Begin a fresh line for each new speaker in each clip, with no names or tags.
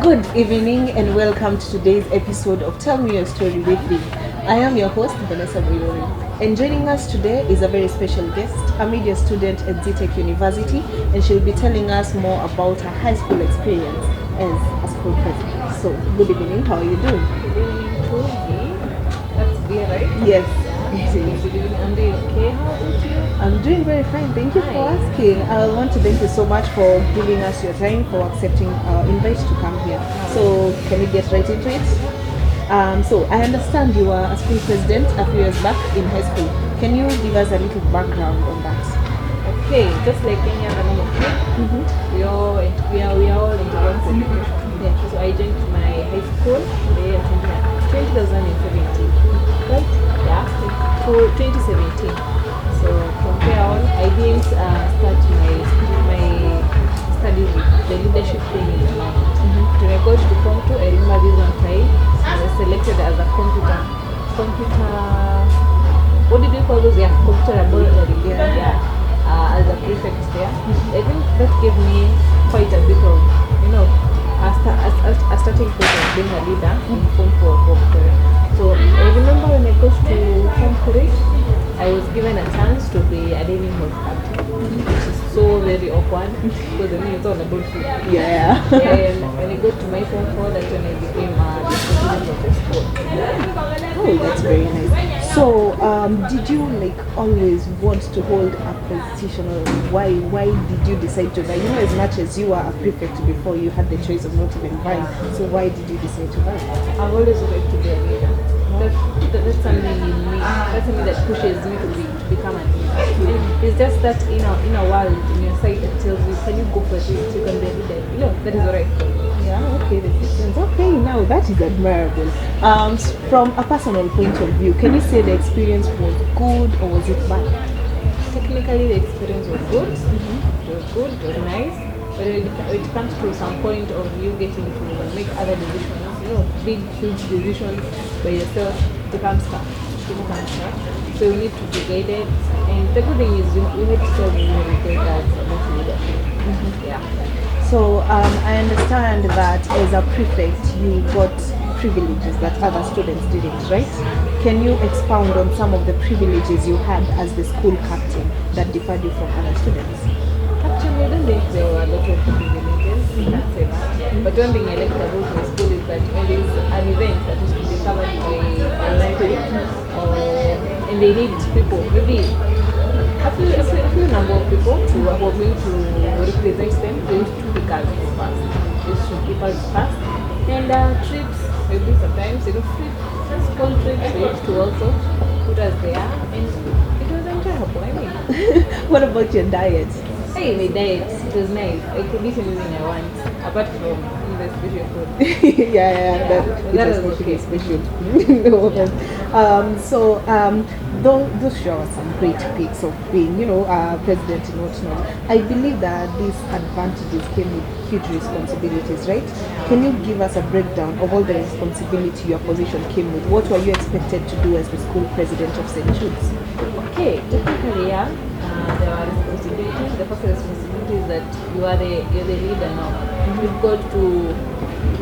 Good evening and welcome to today's episode of Tell Me Your Story with me. I am your host, Vanessa Boyori, and joining us today is a very special guest, a media student at Itsgiddy University, and she'll be telling us more about her high school experience as a school president. So, good evening, how are you doing?
Good evening to me. That's clear, right?
Yes.
Good evening. I'm doing okay. How about you?
I'm doing very fine. Thank you for asking. I want to thank you so much for giving us your time, for accepting our invite to come here. So, can we get right into it? So, I understand you were a school president a few years back in high school. Can you give us a little background on that?
Okay, just like any other normal kid, we are all into education. Yeah. So I joined my high school in 2017, right? Yeah, to 2017. So from there on, I didn't start my studies with the leadership thing in mind. When I got to Form 2, I remember this one time I was selected as a computer. What did you call those? Yeah, computer laboratory. Yeah. As a prefect there. I think that gave me quite a bit of, a starting point of being a leader in Form 4 computer. So I remember when I got to Form 3, I was given a chance to be a living hall captain, which is so very awkward because it's all about food.
Yeah.
And when I got to my Form 4, that's when I became the president of the school.
Oh, that's very nice. So, did you always want to hold a position, or why did you decide to vie? As much as you were a prefect before, you had the choice of not even vying. So, why did you decide to vie?
I've always wanted to be a leader. That's something in me. That's something that pushes me to become a leader. And it's just that in a world, in your side that tells you, can you go for this? You can be a leader. That is alright.
Yeah, okay, that makes sense. Okay, now that is admirable. From a personal point of view, can you say the experience was good or was it bad?
Technically, the experience was good. It was good, it was nice. But when it comes to some point of you getting to make other decisions, big, huge decisions by yourself, it becomes tough. So you need to be guided. And the good thing is you need to tell me that about leadership. Yeah.
So I understand that as a prefect, you got privileges that other students didn't, right? Can you expound on some of the privileges you had as the school captain that differed you from other students?
Actually, I don't think there were a lot of privileges. But one thing I liked about my school is that when there is an event that is to be covered by a library, and they need people, maybe a few number of people who are going to represent them. They used to pick us first. They used to keep us first. And trips, maybe sometimes, just small trips, they used to also put us there. And it was enjoyable.
What about your diet?
Hey, my diet, it was nice. I could eat anything I want, apart from the special food.
That was okay. Special. Those show us some great pics of being, president and whatnot. I believe that these advantages came with huge responsibilities, right? Can you give us a breakdown of all the responsibility your position came with? What were you expected to do as the school president of St. Jude's?
Okay, technically, yeah. There are responsibilities. The first responsibility is that you're the leader now. You've got to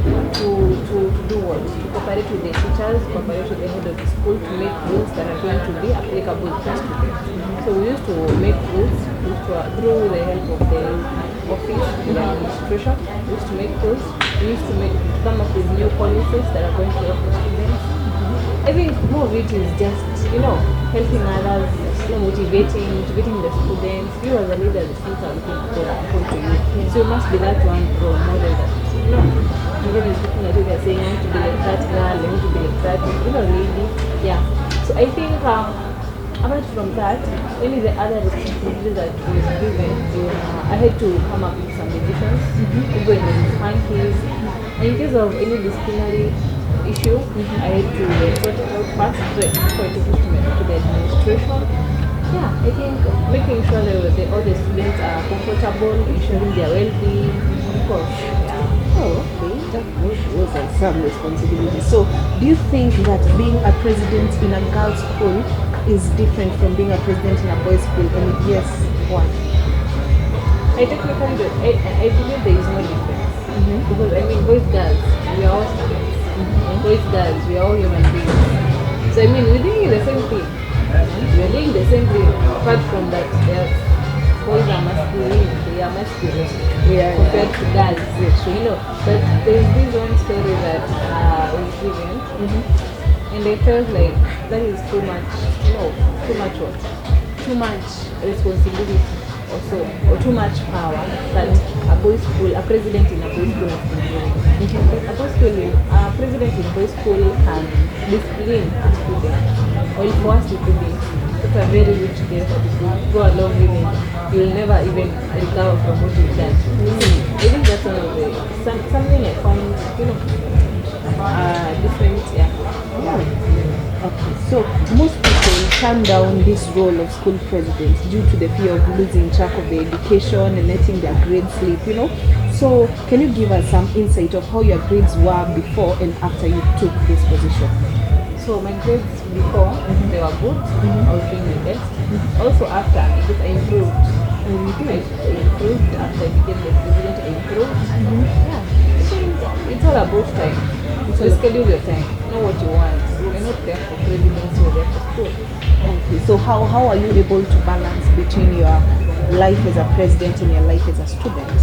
do what? To cooperate with the teachers, cooperate with the head of the school to make rules that are going to be applicable to students. So we used to make rules through the help of the office, the administration. We used to make rules. We used to come up with new policies that are going to help the students. I think more of it is just, helping others, motivating the students. You as a leader, the students are looking to you. So you must be that one role model that, everybody is looking at you, they're saying, I want to be like that girl, I want to be like that, lady. Yeah. So I think, apart from that, any of the other responsibilities that we were given, I had to come up with some decisions, go in the funkies. And in case of any disciplinary issue, I had to sort it out first before I take it to the administration. Yeah, I think making sure that all the students are comfortable, ensuring their well-being, of course. Yeah.
Oh, okay. That was some responsibility. So, do you think that being a president in a girls' school is different from being a president in a boys' school? And if yes, why?
I technically do. I believe there is no difference. Because I mean, boys, girls, we are all students. Boys, girls, we are all human beings. So I mean, we're doing the same thing. We're doing the same thing. Apart from that, boys are masculine. They are masculine compared to girls. So you know, but there's this one story that was given, and they felt like that is too much. No, too much what? Too much responsibility. Also, or too much power that a boys' school, a president in a boys' school has been doing. A president in boys' school can discipline a student. Or for us to do this, it's a very rich case that if you go along with it, you'll never even recover from what you've done. I think that's one of the something I found, different.
Okay, so most people turn down this role of school president due to the fear of losing track of their education and letting their grades slip, So can you give us some insight of how your grades were before and after you took this position?
So my grades before, they were good. I was doing my best. Also after, because I improved. I improved after I became the president. I improved. Yeah. So it's all about time. So schedule your time. Know what you want. You're not there for presidency, you're there for school.
Okay. So how are you able to balance between your life as a president and your life as a student?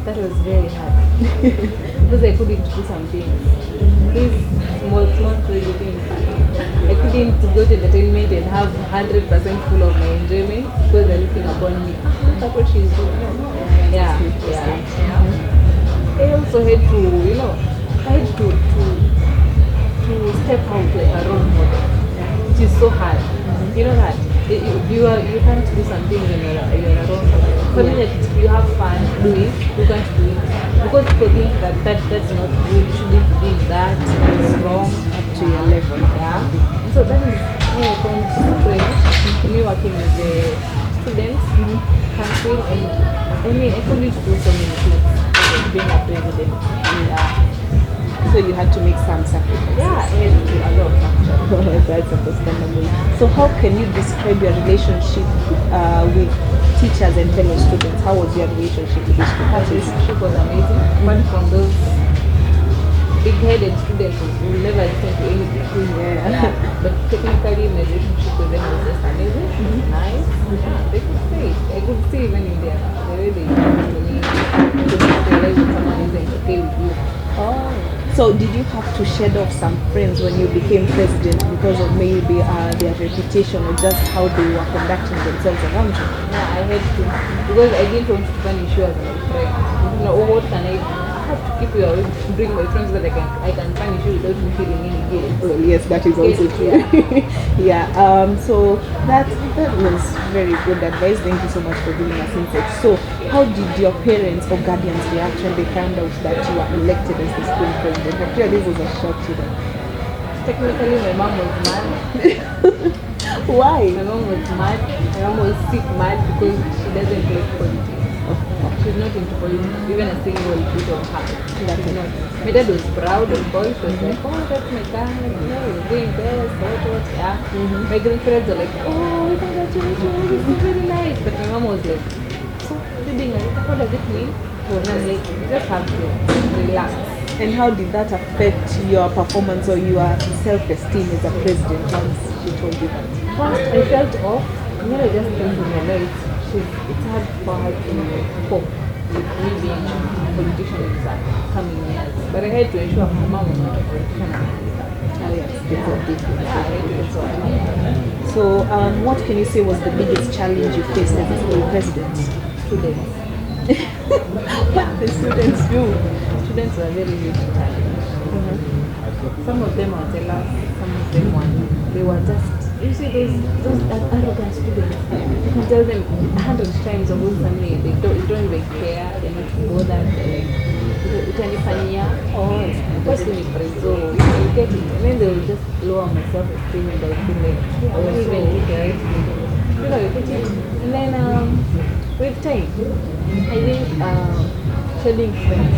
That was very hard. Because I couldn't do some things. These small crazy things. I couldn't go to entertainment and have 100% full of my enjoyment because they're looking upon me. That's what she's doing. Yeah. I also had to, step out like a role model, which is so hard. You know that you can't do something when you're a role model. Something that you have fun doing, you can't do it because people think that's not good. You shouldn't be that. It's wrong up to your level. Yeah. So that is how I found me working with the students, country, and I couldn't do so many things being a president. Yeah.
So you had to make some sacrifices.
Yeah, I had to do a lot of sacrifices.
That's understandable. So how can you describe your relationship with teachers and fellow students? How was your relationship with these
Our
students?
relationship was amazing. Apart from those big-headed students who will never listen to anything. Yeah. But technically, my relationship with them was just amazing. Nice. They could say it. I could see even in the way they talk to me. To realize when someone isn't okay with you.
Oh. So did you have to shed off some friends when you became president because of maybe their reputation or just how they were conducting themselves around you?
Yeah, I had to because I didn't want to punish you as my friend. What can I have to keep you away, bring my friends so that I can punish you without you feeling any guilt.
Well, yes, that is also true. Yeah. So that was very good advice. Thank you so much for giving us insight. So how did your parents or guardians react when they found out that you were elected as the school president? I'm sure this was a shock to them.
Technically, my mom was mad.
Why?
My mom was mad. My mom was sick mad because she doesn't like politics. She's not into politics, even a single bit of her. She's not. My dad was proud of boys. She was like, oh, that's my dad. You're doing best. What? Yeah. My grandparents were like, oh, congratulations. This is very nice. But my mom was like, so, what does it mean? And I'm like, you just have to relax.
And how did that affect your performance or your self-esteem as a president once she told you that?
First, I felt off. And then I just came to realize it's hard for her to cope with me being a politician in the coming years. But I had to ensure my mom was not a politician.
Oh yes, definitely.
Yeah, I had to ensure her.
So what can you say was the biggest challenge you faced as a school president?
Students.
What the students do?
Students were very huge challenge. Some of them were jealous, some of them were just, you see those arrogant students. You can tell them 100 times about something, they don't even care, they're not bothered, utanifanyia, what's in the preso, you get it, and then they will just lower my self-esteem and I feel like I was even doing the right thing. You get it? And then with time, I think shedding friends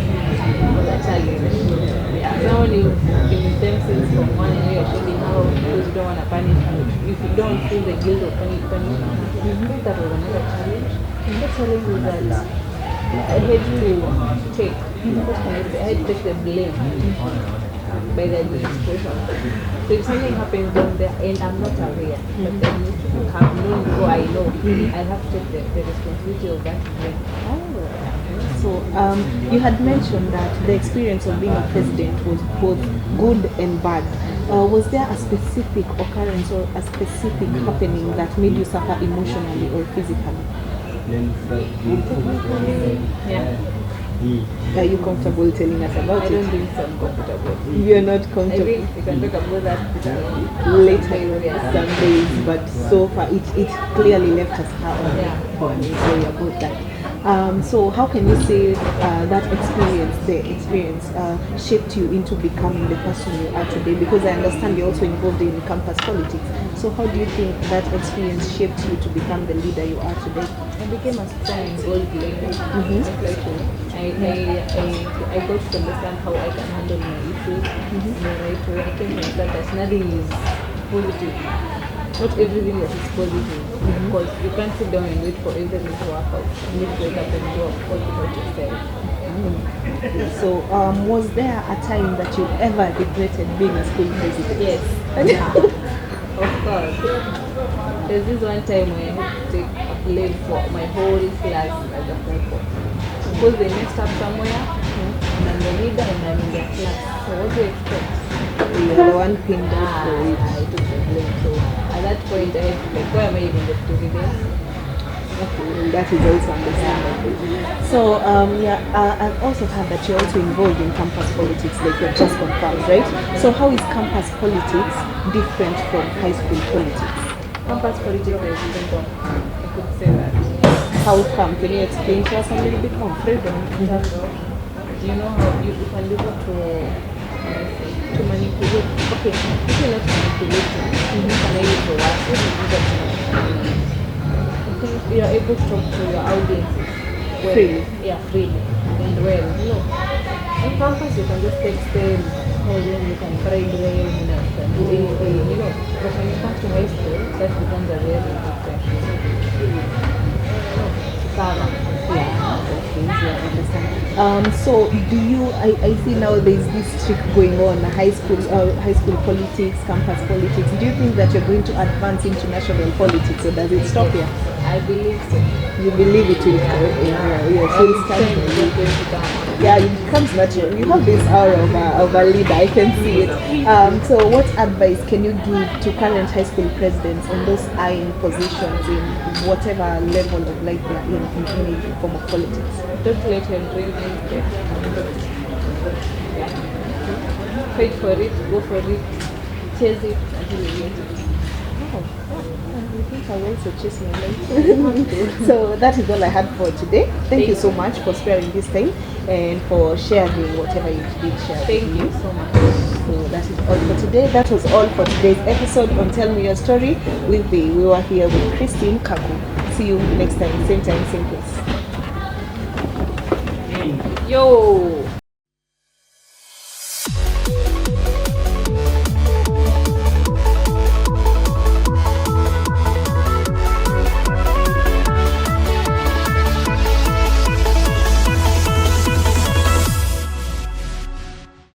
was a challenge. Now when you've been with them since from one and you're shedding out because you don't want to punish them, if you don't feel the guilt of punishment, that was another challenge. And the challenge was that I had to take, what can I say? I had to take the blame by the administration. So if something happens down there and I'm not aware, but the administration have known or I know, I have to take the responsibility of that blame.
So you had mentioned that the experience of being a president was both good and bad. Was there a specific occurrence or a specific happening that made you suffer emotionally or physically?
Yeah.
Are you comfortable telling us about
I
it?
don't think so I'm comfortable.
You're not
I
comfortable.
think we can talk about that
Later,
yeah.
some days, but so far it clearly left us hard.
Yeah.
Sorry about that. So how can you say that the experience shaped you into becoming the person you are today? Because I understand you're also involved in campus politics. So how do you think that experience shaped you to become the leader you are today?
I became a strong and bold lady. I got to understand how I can handle my issues in the right way. I came to understand that nothing is positive. Not everything that is positive. Because you can't sit down and wait for everything to work out. You need to wake up and do what about yourself.
So was there a time that you ever regretted being a school president?
Yes. Of course. There's this one time when I had to take a blame for my whole class as a whole. Because they messed up somewhere, and I'm the leader and I'm in their class. So what do you expect?
You're the one pinned out for it.
I took the blame. So at that point I had to like, why am I even the president?
Okay, that is also understandable. So I've also heard that you're also involved in campus politics, like you've just confirmed, right? So how is campus politics different from high school politics?
Campus politics is different. I could say that.
How come? Can you explain to us a little bit more?
Freedom in terms of, you know how you can be able to manipulate. Okay, if you're not manipulating, you can able to work. If you do that, I think you're able to talk to your audiences well.
Freely.
Yeah, freely and well. You know, on campus you can just text them, call them, you can bribe them, you know, you can do anything. You know, but when you come to high school, that becomes a very big thing.
So do you? I see now there's this trick going on, high school politics, campus politics. Do you think that you're going to advance into national politics, or does it stop here?
I believe so.
You believe it will start? Yeah, it becomes natural. You have this aura of a leader. I can see it. So what advice can you give to current high school presidents and those are in positions in whatever level of life they are in any form of politics?
Don't let your dream end. Fight for it, go for it, chase it until you get it.
I think I will also chase my life. So that is all I had for today. Thank you so much for sparing this time and for sharing whatever you did share.
Thank you so much.
So that is all for today. That was all for today's episode on Tell Me Your Story with V. We were here with Christine Kaku. See you next time, same place.
Yo!